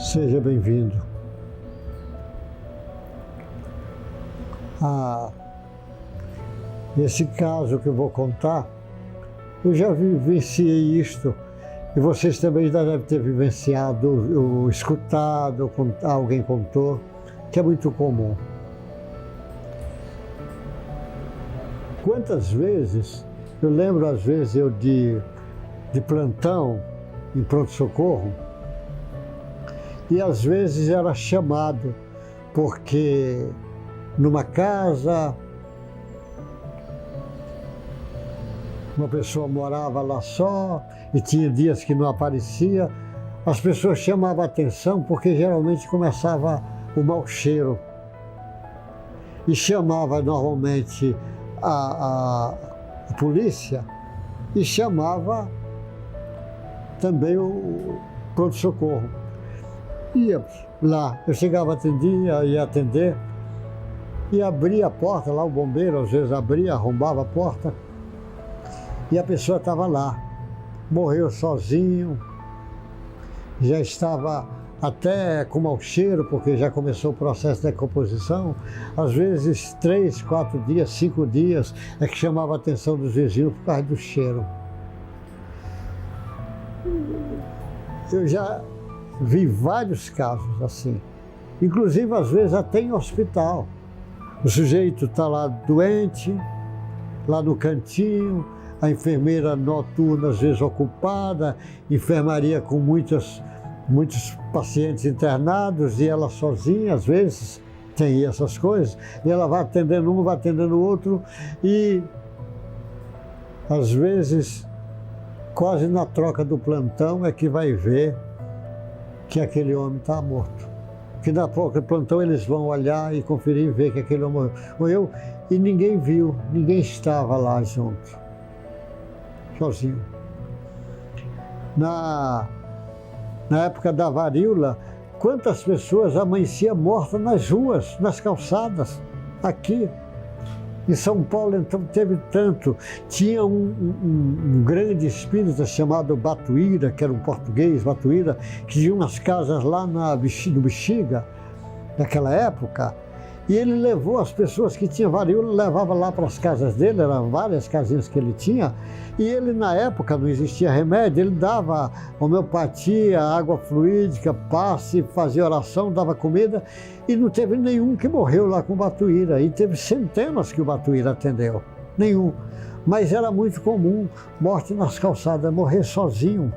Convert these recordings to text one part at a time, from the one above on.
Seja bem-vindo. Esse caso que eu vou contar, eu já vivenciei isto, e vocês também já devem ter vivenciado, ou escutado, alguém contou, que é muito comum. Quantas vezes, eu lembro às vezes eu de plantão, em pronto-socorro, e às vezes era chamado, porque numa casa, uma pessoa morava lá só e tinha dias que não aparecia, as pessoas chamavam a atenção porque geralmente começava o mau cheiro. E chamava normalmente a polícia e chamava também o pronto-socorro. Ia lá, eu chegava, atendia, ia atender e abria a porta, lá o bombeiro às vezes abria, arrombava a porta e a pessoa estava lá, morreu sozinho, já estava até com mau cheiro, porque já começou o processo de decomposição, às vezes 3, 4 dias, 5 dias, é que chamava a atenção dos vizinhos por causa do cheiro. Eu já vi vários casos assim, inclusive às vezes até em hospital. O sujeito está lá doente, lá no cantinho, a enfermeira noturna às vezes ocupada, enfermaria com muitos pacientes internados e ela sozinha, às vezes tem essas coisas, e ela vai atendendo um, vai atendendo o outro, e às vezes quase na troca do plantão é que vai ver que aquele homem está morto. Que na troca do plantão eles vão olhar e conferir e ver que aquele homem morreu e ninguém viu, ninguém estava lá junto, sozinho. Na época da varíola, quantas pessoas amanheciam mortas nas ruas, nas calçadas, aqui. Em São Paulo, então, teve tanto. Tinha um grande espírita chamado Batuíra, que era um português, Batuíra, que tinha umas casas lá no Bexiga, naquela época, e ele levou as pessoas que tinham varíola, levava lá para as casas dele, eram várias casinhas que ele tinha, e ele, na época, não existia remédio, ele dava homeopatia, água fluídica, passe, fazia oração, dava comida, e não teve nenhum que morreu lá com o Batuíra, e teve centenas que o Batuíra atendeu, nenhum. Mas era muito comum, morte nas calçadas, morrer sozinho,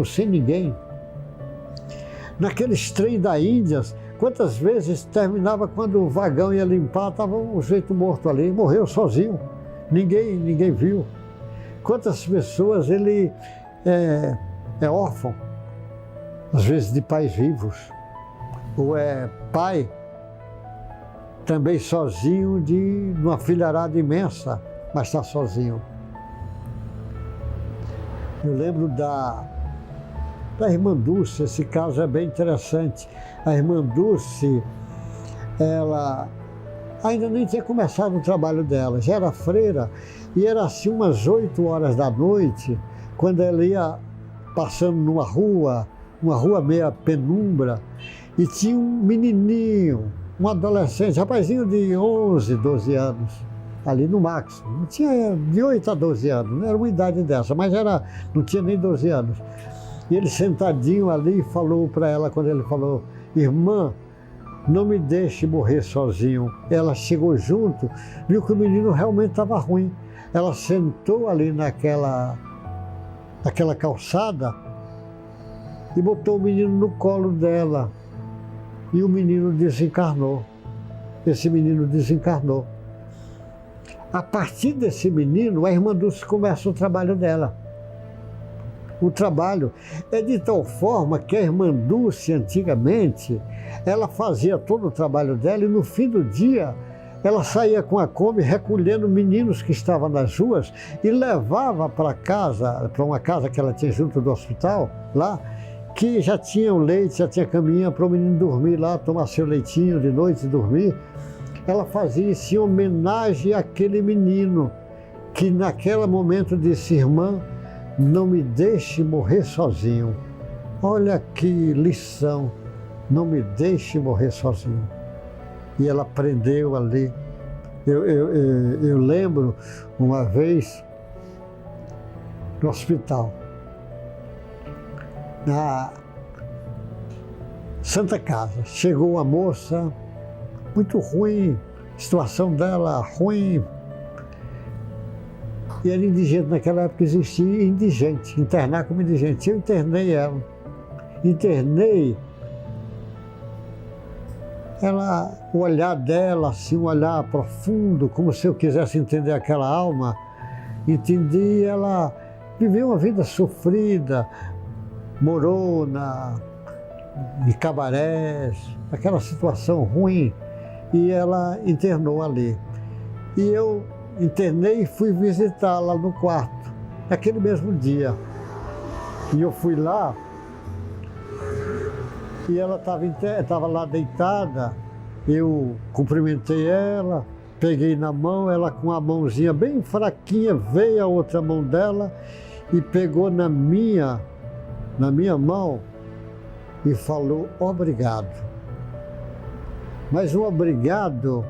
sem ninguém. Naqueles trem da Índias, quantas vezes terminava quando o vagão ia limpar, estava um sujeito morto ali, morreu sozinho, ninguém viu. Quantas pessoas ele é órfão, às vezes de pais vivos, ou é pai também sozinho de uma filharada imensa, mas está sozinho. Eu lembro da irmã Dulce, esse caso é bem interessante. A irmã Dulce, ela ainda nem tinha começado o trabalho dela, já era freira, e era assim umas 8 horas da noite, quando ela ia passando numa rua meia penumbra, e tinha um menininho, um adolescente, rapazinho de 11, 12 anos, ali no máximo, não tinha de 8 a 12 anos, não era uma idade dessa, mas não tinha nem 12 anos. E ele sentadinho ali falou para ela, quando ele falou, irmã, não me deixe morrer sozinho. Ela chegou junto, viu que o menino realmente estava ruim. Ela sentou ali naquela calçada e botou o menino no colo dela. E o menino desencarnou. Esse menino desencarnou. A partir desse menino, a irmã Dulce começa o trabalho dela. O trabalho é de tal forma que a irmã Dulce, antigamente, ela fazia todo o trabalho dela e no fim do dia ela saía com a Kombi recolhendo meninos que estavam nas ruas e levava para casa, para uma casa que ela tinha junto do hospital, lá, que já tinha o leite, já tinha caminha para o menino dormir lá, tomar seu leitinho de noite e dormir. Ela fazia isso em homenagem àquele menino que naquele momento disse, irmã, não me deixe morrer sozinho. Olha que lição, não me deixe morrer sozinho. E ela aprendeu ali. Eu lembro uma vez no hospital, na Santa Casa, chegou uma moça muito ruim, a situação dela ruim. E era indigente, naquela época existia indigente, internar como indigente. Eu internei ela. Ela, o olhar dela, assim, um olhar profundo, como se eu quisesse entender aquela alma. Entendi, ela viveu uma vida sofrida, morou em cabarés, aquela situação ruim, e ela internou ali. E eu internei e fui visitá-la no quarto, naquele mesmo dia. E eu fui lá, e ela estava lá deitada, eu cumprimentei ela, peguei na mão, ela com a mãozinha bem fraquinha, veio a outra mão dela e pegou na minha mão e falou obrigado. Mas um obrigado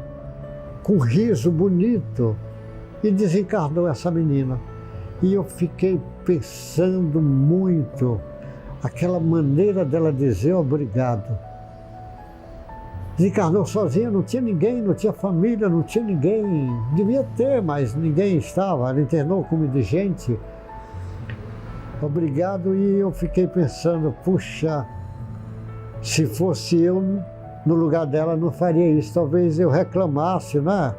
com um riso bonito, e desencarnou essa menina. E eu fiquei pensando muito, aquela maneira dela dizer obrigado. Desencarnou sozinha, não tinha ninguém, não tinha família, não tinha ninguém. Devia ter, mas ninguém estava. Ela internou como indigente. Obrigado, e eu fiquei pensando, puxa, se fosse eu no lugar dela, não faria isso. Talvez eu reclamasse, né?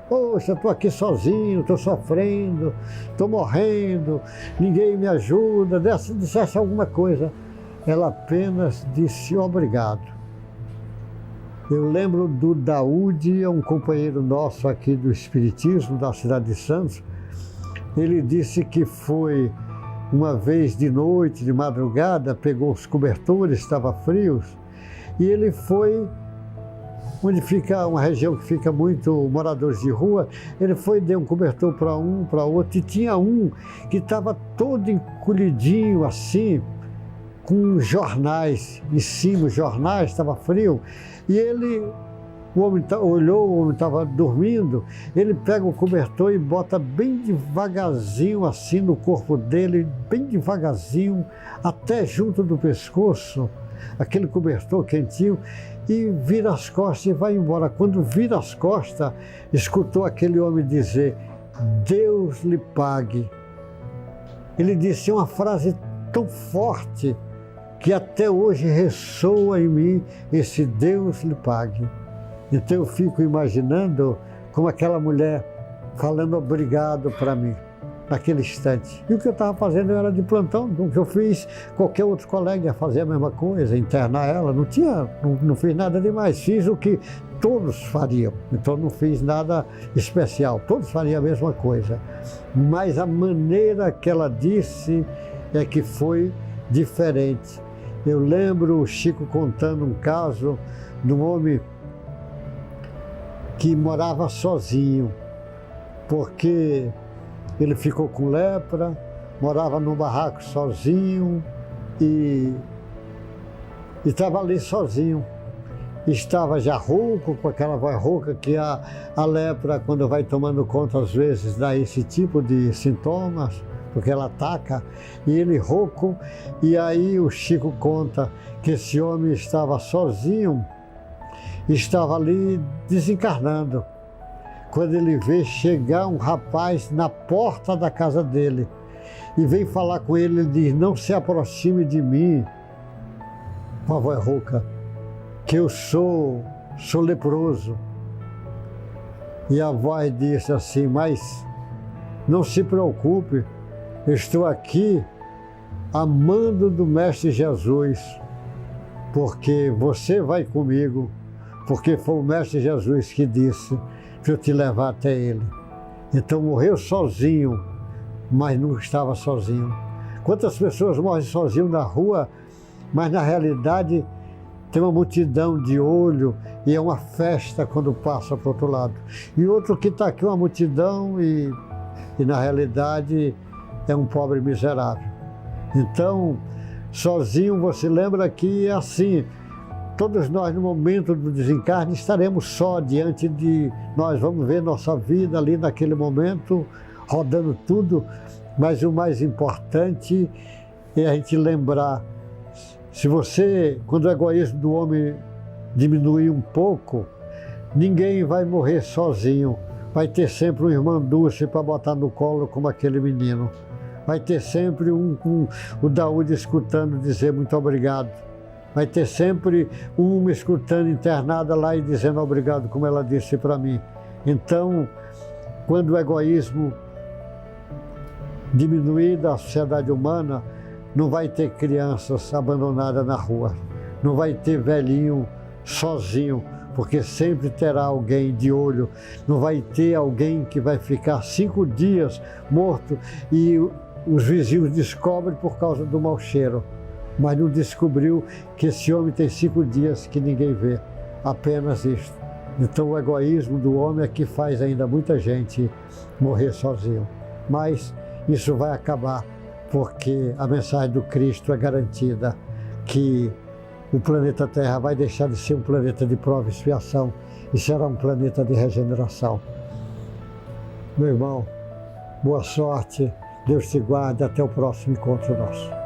Poxa, estou aqui sozinho, estou sofrendo, estou morrendo, ninguém me ajuda, dissesse alguma coisa. Ela apenas disse obrigado. Eu lembro do Daúde, um companheiro nosso aqui do Espiritismo, da cidade de Santos. Ele disse que foi uma vez de noite, de madrugada, pegou os cobertores, estava frios, e ele foi onde fica uma região que fica muito moradores de rua. Ele foi, deu um cobertor para um, para outro, e tinha um que estava todo encolhidinho assim, com jornais em cima, os jornais, estava frio, e ele, o homem olhou, o homem estava dormindo, ele pega o cobertor e bota bem devagarzinho assim no corpo dele, bem devagarzinho, até junto do pescoço, aquele cobertor quentinho, e vira as costas e vai embora. Quando vira as costas, escutou aquele homem dizer, Deus lhe pague. Ele disse uma frase tão forte que até hoje ressoa em mim, esse Deus lhe pague. Então eu fico imaginando como aquela mulher falando obrigado para mim, naquele instante. E o que eu estava fazendo eu era de plantão, o que eu fiz, qualquer outro colega ia fazer a mesma coisa, internar ela, não fiz nada demais, fiz o que todos fariam, então não fiz nada especial, todos fariam a mesma coisa. Mas a maneira que ela disse é que foi diferente. Eu lembro o Chico contando um caso de um homem que morava sozinho, porque ele ficou com lepra, morava num barraco sozinho e estava ali sozinho. Estava já rouco, com aquela voz rouca que a lepra, quando vai tomando conta, às vezes dá esse tipo de sintomas, porque ela ataca, e ele rouco. E aí o Chico conta que esse homem estava sozinho, estava ali desencarnando, quando ele vê chegar um rapaz na porta da casa dele e vem falar com ele, ele diz, não se aproxime de mim, com a voz rouca, que eu sou leproso. E a voz disse assim, mas não se preocupe, eu estou aqui amando do Mestre Jesus, porque você vai comigo, porque foi o Mestre Jesus que disse para eu te levar até ele. Então morreu sozinho, mas não estava sozinho. Quantas pessoas morrem sozinho na rua, mas na realidade tem uma multidão de olho e é uma festa quando passa para o outro lado. E outro que está aqui, uma multidão e na realidade é um pobre miserável. Então, sozinho, você lembra que é assim, todos nós no momento do desencarne estaremos só diante de nós, vamos ver nossa vida ali naquele momento, rodando tudo, mas o mais importante é a gente lembrar, se você, quando o egoísmo do homem diminuir um pouco, ninguém vai morrer sozinho, vai ter sempre um irmão Dulce para botar no colo como aquele menino, vai ter sempre o Daúde escutando dizer muito obrigado, vai ter sempre uma escutando internada lá e dizendo obrigado, como ela disse para mim. Então, quando o egoísmo diminuir da sociedade humana, não vai ter crianças abandonadas na rua, não vai ter velhinho sozinho, porque sempre terá alguém de olho, não vai ter alguém que vai ficar 5 dias morto e os vizinhos descobrem por causa do mau cheiro, mas não descobriu que esse homem tem 5 dias que ninguém vê, apenas isto. Então o egoísmo do homem é que faz ainda muita gente morrer sozinho, mas isso vai acabar, porque a mensagem do Cristo é garantida, que o planeta Terra vai deixar de ser um planeta de prova e expiação e será um planeta de regeneração. Meu irmão, boa sorte, Deus te guarde, até o próximo encontro nosso.